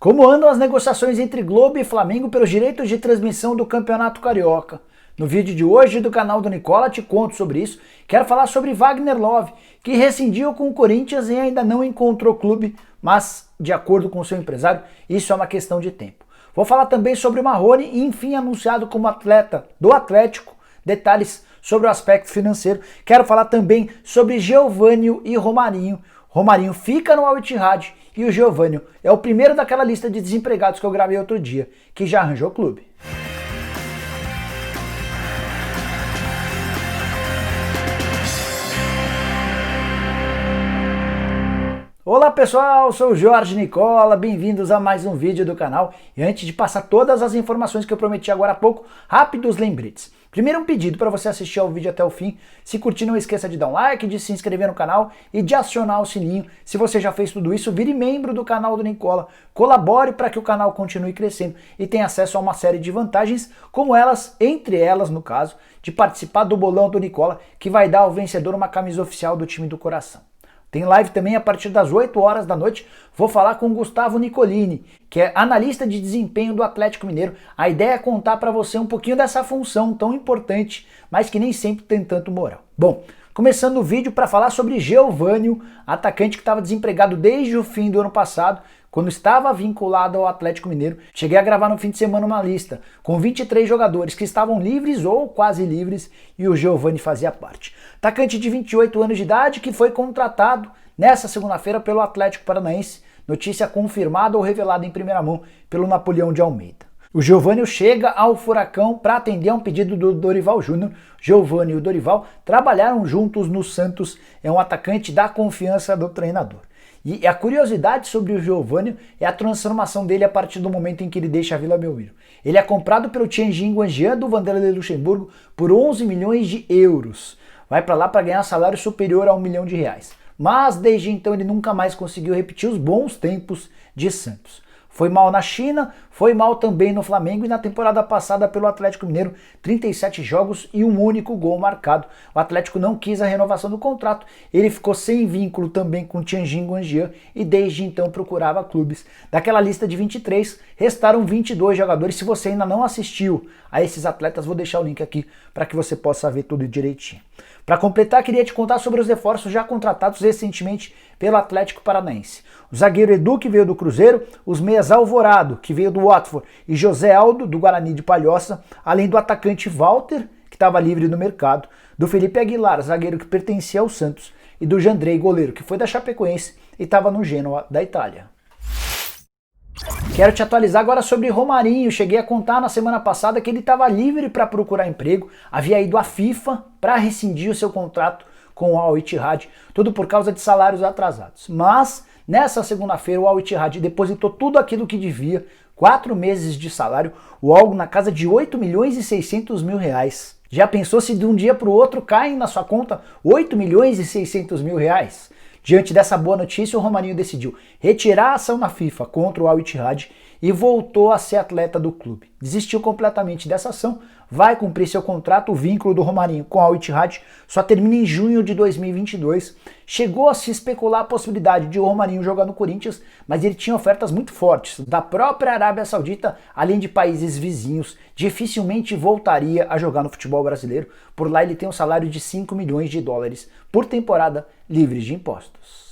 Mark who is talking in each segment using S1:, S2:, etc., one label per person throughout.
S1: Como andam as negociações entre Globo e Flamengo pelos direitos de transmissão do Campeonato Carioca? No vídeo de hoje do canal do Nicola te conto sobre isso. Quero falar sobre Wagner Love, que rescindiu com o Corinthians e ainda não encontrou clube, mas de acordo com seu empresário, isso é uma questão de tempo. Vou falar também sobre o Marrone, enfim anunciado como atleta do Atlético, detalhes sobre o aspecto financeiro. Quero falar também sobre Geovânio e Romarinho. Romarinho fica no Al Ittihad e o Geovânio é o primeiro daquela lista de desempregados que eu gravei outro dia, que já arranjou clube. Olá pessoal, sou o Jorge Nicola, bem-vindos a mais um vídeo do canal. E antes de passar todas as informações que eu prometi agora há pouco, rápidos lembretes. Primeiro um pedido para você assistir ao vídeo até o fim. Se curtir, não esqueça de dar um like, de se inscrever no canal e de acionar o sininho. Se você já fez tudo isso, vire membro do canal do Nicola. Colabore para que o canal continue crescendo e tenha acesso a uma série de vantagens, como elas, entre elas no caso, de participar do bolão do Nicola, que vai dar ao vencedor uma camisa oficial do time do coração. Tem live também a partir das 8 horas da noite. Vou falar com o Gustavo Nicolini, que é analista de desempenho do Atlético Mineiro. A ideia é contar para você um pouquinho dessa função tão importante, mas que nem sempre tem tanto moral. Bom, começando o vídeo para falar sobre Geovânio, atacante que estava desempregado desde o fim do ano passado, quando estava vinculado ao Atlético Mineiro. Cheguei a gravar no fim de semana uma lista com 23 jogadores que estavam livres ou quase livres e o Geovânio fazia parte. Atacante de 28 anos de idade que foi contratado nessa segunda-feira pelo Atlético Paranaense, notícia confirmada ou revelada em primeira mão pelo Napoleão de Almeida. O Geovânio chega ao Furacão para atender a um pedido do Dorival Júnior. Geovânio e o Dorival trabalharam juntos no Santos, é um atacante da confiança do treinador. E a curiosidade sobre o Geovânio é a transformação dele a partir do momento em que ele deixa a Vila Belmiro. Ele é comprado pelo Tianjin Guanjian do Vanderlei Luxemburgo por 11 milhões de euros. Vai para lá para ganhar salário superior a R$1 milhão. Mas desde então ele nunca mais conseguiu repetir os bons tempos de Santos. Foi mal na China, foi mal também no Flamengo e na temporada passada pelo Atlético Mineiro, 37 jogos e um único gol marcado. O Atlético não quis a renovação do contrato, ele ficou sem vínculo também com o Tianjin Guanjian e desde então procurava clubes. Daquela lista de 23, restaram 22 jogadores. Se você ainda não assistiu a esses atletas, vou deixar o link aqui para que você possa ver tudo direitinho. Para completar, queria te contar sobre os reforços já contratados recentemente pelo Atlético Paranaense. O zagueiro Edu, que veio do Cruzeiro, os meias Alvorado, que veio do Watford, e José Aldo, do Guarani de Palhoça, além do atacante Walter, que estava livre no mercado, do Felipe Aguilar, zagueiro que pertencia ao Santos, e do Jandrei, goleiro, que foi da Chapecoense e estava no Genoa, da Itália. Quero te atualizar agora sobre Romarinho. Cheguei a contar na semana passada que ele estava livre para procurar emprego, havia ido à FIFA para rescindir o seu contrato com o Al Ittihad, tudo por causa de salários atrasados. Mas nessa segunda-feira o Al Ittihad depositou tudo aquilo que devia, 4 meses de salário, ou algo na casa de 8 milhões e 600 mil reais. Já pensou se de um dia para o outro caem na sua conta 8 milhões e 600 mil reais? Diante dessa boa notícia, o Romarinho decidiu retirar a ação na FIFA contra o Al Ittihad e voltou a ser atleta do clube. Desistiu completamente dessa ação, vai cumprir seu contrato. O vínculo do Romarinho com o Al Ittihad só termina em junho de 2022. Chegou a se especular a possibilidade de o Romarinho jogar no Corinthians, mas ele tinha ofertas muito fortes da própria Arábia Saudita, além de países vizinhos. Dificilmente voltaria a jogar no futebol brasileiro. Por lá ele tem um salário de 5 milhões de dólares por temporada, livres de impostos.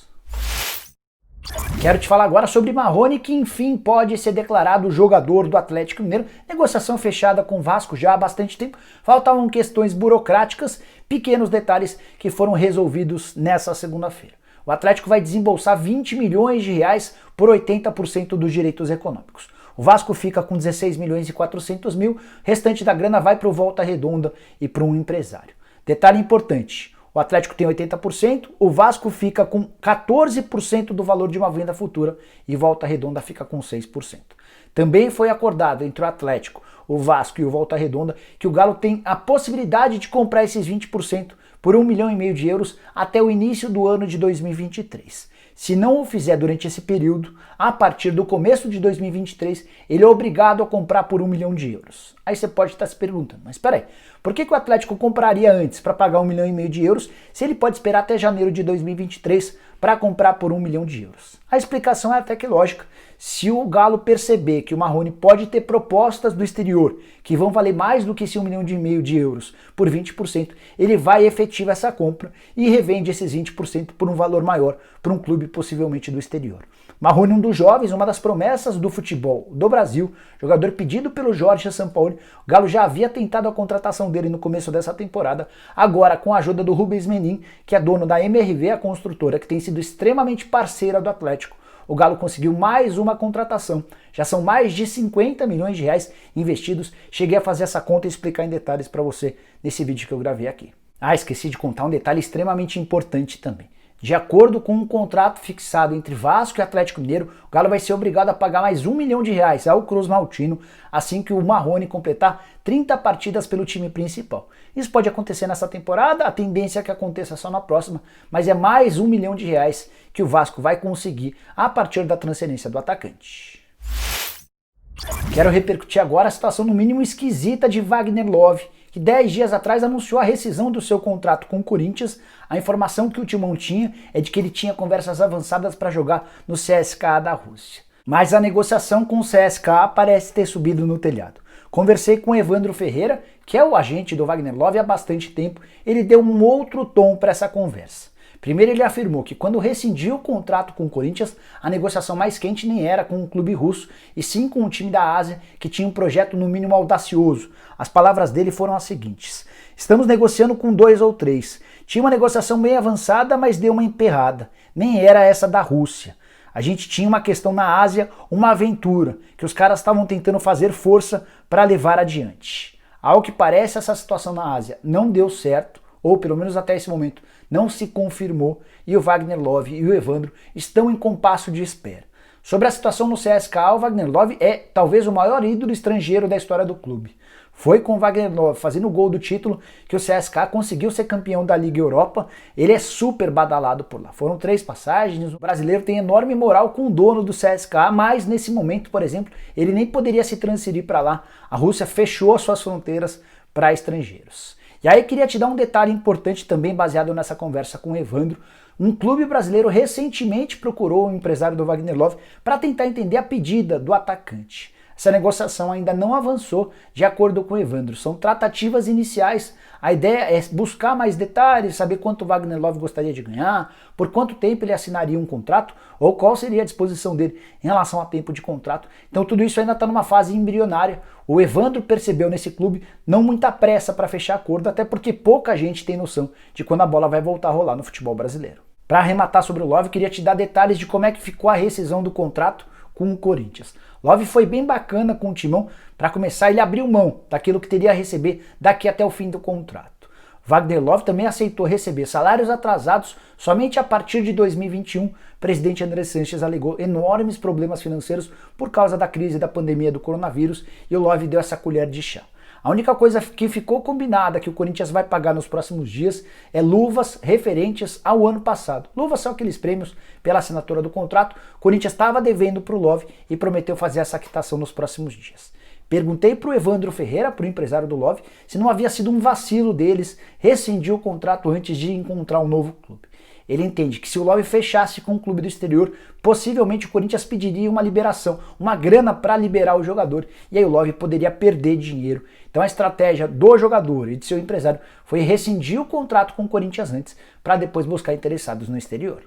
S1: Quero te falar agora sobre Marrone, que enfim pode ser declarado jogador do Atlético Mineiro. Negociação fechada com o Vasco já há bastante tempo. Faltavam questões burocráticas, pequenos detalhes que foram resolvidos nessa segunda-feira. O Atlético vai desembolsar 20 milhões de reais por 80% dos direitos econômicos. O Vasco fica com 16 milhões e 400 mil, o restante da grana vai para o Volta Redonda e para um empresário. Detalhe importante. O Atlético tem 80%, o Vasco fica com 14% do valor de uma venda futura e Volta Redonda fica com 6%. Também foi acordado entre o Atlético, o Vasco e o Volta Redonda que o Galo tem a possibilidade de comprar esses 20% por 1,5 milhão de euros até o início do ano de 2023. Se não o fizer durante esse período, a partir do começo de 2023, ele é obrigado a comprar por 1 milhão de euros. Aí você pode estar se perguntando, mas espera aí, por que o Atlético compraria antes para pagar 1,5 milhão de euros se ele pode esperar até janeiro de 2023 para comprar por 1 milhão de euros? A explicação é até que lógica. Se o Galo perceber que o Marrone pode ter propostas do exterior que vão valer mais do que esse 1,5 milhão de euros por 20%, ele vai efetivar essa compra e revende esses 20% por um valor maior para um clube possivelmente do exterior. Marrone, um dos jovens, uma das promessas do futebol do Brasil, jogador pedido pelo Jorge Sampaoli. O Galo já havia tentado a contratação dele no começo dessa temporada, agora com a ajuda do Rubens Menin, que é dono da MRV, a construtora, que tem sido extremamente parceira do Atlético. O Galo conseguiu mais uma contratação. Já são mais de 50 milhões de reais investidos. Cheguei a fazer essa conta e explicar em detalhes para você nesse vídeo que eu gravei aqui. Esqueci de contar um detalhe extremamente importante também. De acordo com um contrato fixado entre Vasco e Atlético Mineiro, o Galo vai ser obrigado a pagar mais 1 milhão de reais ao Cruz Maltino assim que o Marrone completar 30 partidas pelo time principal. Isso pode acontecer nessa temporada, a tendência é que aconteça só na próxima, mas é mais 1 milhão de reais que o Vasco vai conseguir a partir da transferência do atacante. Quero repercutir agora a situação no mínimo esquisita de Wagner Love, que 10 dias atrás anunciou a rescisão do seu contrato com o Corinthians. A informação que o Timão tinha é de que ele tinha conversas avançadas para jogar no CSKA da Rússia. Mas a negociação com o CSKA parece ter subido no telhado. Conversei com o Evandro Ferreira, que é o agente do Wagner Love há bastante tempo. Ele deu um outro tom para essa conversa. Primeiro, ele afirmou que quando rescindiu o contrato com o Corinthians, a negociação mais quente nem era com o clube russo, e sim com o time da Ásia, que tinha um projeto no mínimo audacioso. As palavras dele foram as seguintes: estamos negociando com 2 ou 3. Tinha uma negociação meio avançada, mas deu uma emperrada. Nem era essa da Rússia. A gente tinha uma questão na Ásia, uma aventura, que os caras estavam tentando fazer força para levar adiante. Ao que parece, essa situação na Ásia não deu certo, ou pelo menos até esse momento não se confirmou, e o Wagner Love e o Evandro estão em compasso de espera. Sobre a situação no CSKA, o Wagner Love é talvez o maior ídolo estrangeiro da história do clube. Foi com o Wagner Love fazendo o gol do título que o CSKA conseguiu ser campeão da Liga Europa. Ele é super badalado por lá. Foram 3 passagens, o brasileiro tem enorme moral com o dono do CSKA, mas nesse momento, por exemplo, ele nem poderia se transferir para lá. A Rússia fechou as suas fronteiras para estrangeiros. E aí queria te dar um detalhe importante também baseado nessa conversa com o Evandro. Um clube brasileiro recentemente procurou o empresário do Wagner Love para tentar entender a pedida do atacante. Essa negociação ainda não avançou, de acordo com o Evandro. São tratativas iniciais. A ideia é buscar mais detalhes, saber quanto o Wagner Love gostaria de ganhar, por quanto tempo ele assinaria um contrato, ou qual seria a disposição dele em relação a tempo de contrato. Então tudo isso ainda está numa fase embrionária. O Evandro percebeu nesse clube não muita pressa para fechar acordo, até porque pouca gente tem noção de quando a bola vai voltar a rolar no futebol brasileiro. Para arrematar sobre o Love, queria te dar detalhes de como é que ficou a rescisão do contrato com o Corinthians. Love foi bem bacana com o Timão. Para começar, ele abriu mão daquilo que teria a receber daqui até o fim do contrato. Wagner Love também aceitou receber salários atrasados somente a partir de 2021. O presidente André Sanches alegou enormes problemas financeiros por causa da crise da pandemia do coronavírus e o Love deu essa colher de chá. A única coisa que ficou combinada que o Corinthians vai pagar nos próximos dias é luvas referentes ao ano passado. Luvas são aqueles prêmios pela assinatura do contrato. O Corinthians estava devendo para o Love e prometeu fazer essa quitação nos próximos dias. Perguntei para o Evandro Ferreira, para o empresário do Love, se não havia sido um vacilo deles rescindir o contrato antes de encontrar um novo clube. Ele entende que se o Love fechasse com um clube do exterior, possivelmente o Corinthians pediria uma liberação, uma grana para liberar o jogador, e aí o Love poderia perder dinheiro. Então a estratégia do jogador e de seu empresário foi rescindir o contrato com o Corinthians antes, para depois buscar interessados no exterior.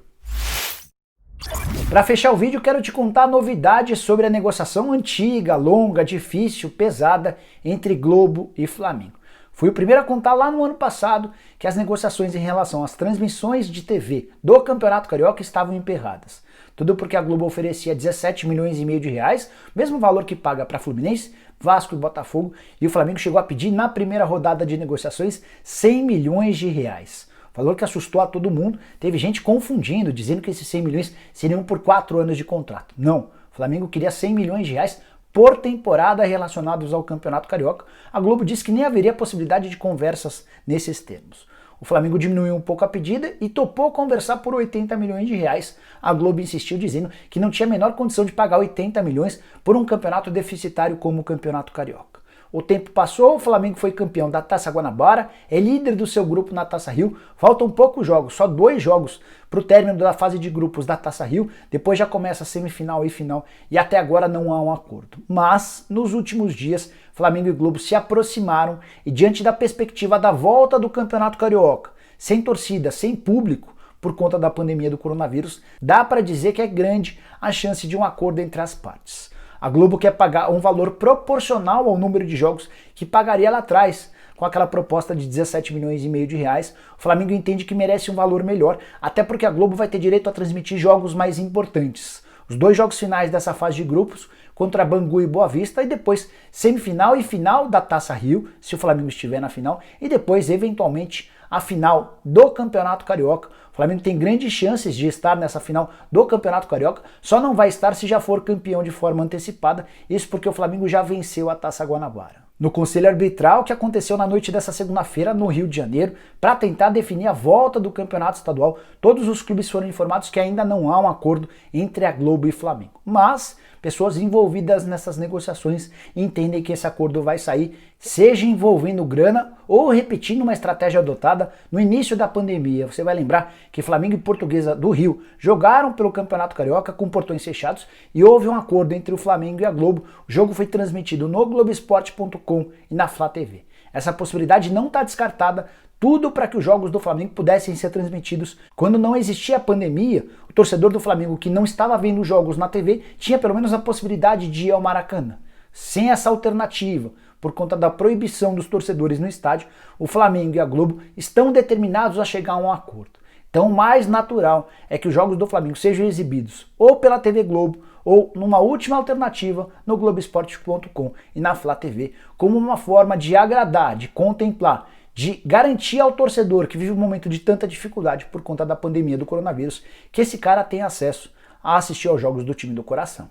S1: Para fechar o vídeo, quero te contar novidades sobre a negociação antiga, longa, difícil, pesada entre Globo e Flamengo. Fui o primeiro a contar lá no ano passado que as negociações em relação às transmissões de TV do Campeonato Carioca estavam emperradas. Tudo porque a Globo oferecia 17 milhões e meio de reais, mesmo valor que paga para Fluminense, Vasco e Botafogo, e o Flamengo chegou a pedir na primeira rodada de negociações 100 milhões de reais. Valor que assustou a todo mundo, teve gente confundindo, dizendo que esses 100 milhões seriam por 4 anos de contrato. Não, o Flamengo queria 100 milhões de reais por temporada relacionados ao Campeonato Carioca. A Globo disse que nem haveria possibilidade de conversas nesses termos. O Flamengo diminuiu um pouco a pedida e topou conversar por 80 milhões de reais. A Globo insistiu dizendo que não tinha a menor condição de pagar 80 milhões por um campeonato deficitário como o Campeonato Carioca. O tempo passou, o Flamengo foi campeão da Taça Guanabara, é líder do seu grupo na Taça Rio, faltam poucos jogos, só 2 jogos para o término da fase de grupos da Taça Rio, depois já começa a semifinal e final, e até agora não há um acordo. Mas, nos últimos dias, Flamengo e Globo se aproximaram e diante da perspectiva da volta do Campeonato Carioca, sem torcida, sem público, por conta da pandemia do coronavírus, dá para dizer que é grande a chance de um acordo entre as partes. A Globo quer pagar um valor proporcional ao número de jogos que pagaria lá atrás, com aquela proposta de 17 milhões e meio de reais. O Flamengo entende que merece um valor melhor, até porque a Globo vai ter direito a transmitir jogos mais importantes. Os 2 jogos finais dessa fase de grupos, contra Bangu e Boa Vista, e depois semifinal e final da Taça Rio, se o Flamengo estiver na final, e depois, eventualmente, a final do Campeonato Carioca. O Flamengo tem grandes chances de estar nessa final do Campeonato Carioca, só não vai estar se já for campeão de forma antecipada, isso porque o Flamengo já venceu a Taça Guanabara. No Conselho Arbitral, que aconteceu na noite dessa segunda-feira no Rio de Janeiro, para tentar definir a volta do Campeonato Estadual, todos os clubes foram informados que ainda não há um acordo entre a Globo e Flamengo. Mas pessoas envolvidas nessas negociações entendem que esse acordo vai sair, seja envolvendo grana ou repetindo uma estratégia adotada no início da pandemia. Você vai lembrar que Flamengo e Portuguesa do Rio jogaram pelo Campeonato Carioca com portões fechados e houve um acordo entre o Flamengo e a Globo. O jogo foi transmitido no Globoesporte.com e na Flá TV. Essa possibilidade não está descartada, tudo para que os jogos do Flamengo pudessem ser transmitidos. Quando não existia a pandemia, o torcedor do Flamengo que não estava vendo os jogos na TV tinha pelo menos a possibilidade de ir ao Maracanã. Sem essa alternativa, por conta da proibição dos torcedores no estádio, o Flamengo e a Globo estão determinados a chegar a um acordo. Então o mais natural é que os jogos do Flamengo sejam exibidos ou pela TV Globo ou numa última alternativa no Globoesporte.com e na Flá TV, como uma forma de agradar, de contemplar, de garantir ao torcedor que vive um momento de tanta dificuldade por conta da pandemia do coronavírus, que esse cara tenha acesso a assistir aos jogos do time do coração.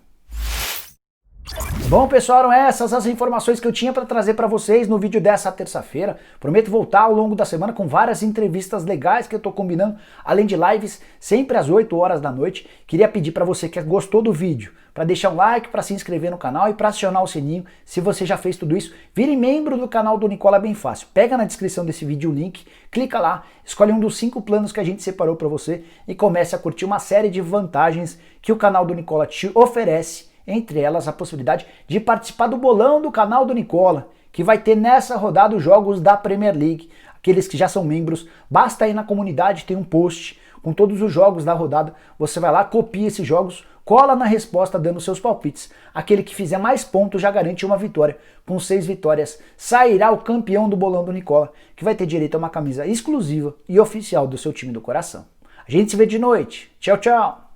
S1: Bom, pessoal, eram essas as informações que eu tinha para trazer para vocês no vídeo dessa terça-feira. Prometo voltar ao longo da semana com várias entrevistas legais que eu estou combinando, além de lives sempre às 8 horas da noite. Queria pedir para você que gostou do vídeo, para deixar um like, para se inscrever no canal e para acionar o sininho. Se você já fez tudo isso, vire membro do canal do Nicola, bem fácil. Pega na descrição desse vídeo o link, clica lá, escolhe um dos 5 planos que a gente separou para você e comece a curtir uma série de vantagens que o canal do Nicola te oferece. Entre elas a possibilidade de participar do bolão do canal do Nicola, que vai ter nessa rodada os jogos da Premier League. Aqueles que já são membros, basta ir na comunidade, tem um post com todos os jogos da rodada. Você vai lá, copia esses jogos, cola na resposta dando seus palpites. Aquele que fizer mais pontos já garante uma vitória. Com 6 vitórias, sairá o campeão do bolão do Nicola, que vai ter direito a uma camisa exclusiva e oficial do seu time do coração. A gente se vê de noite. Tchau, tchau!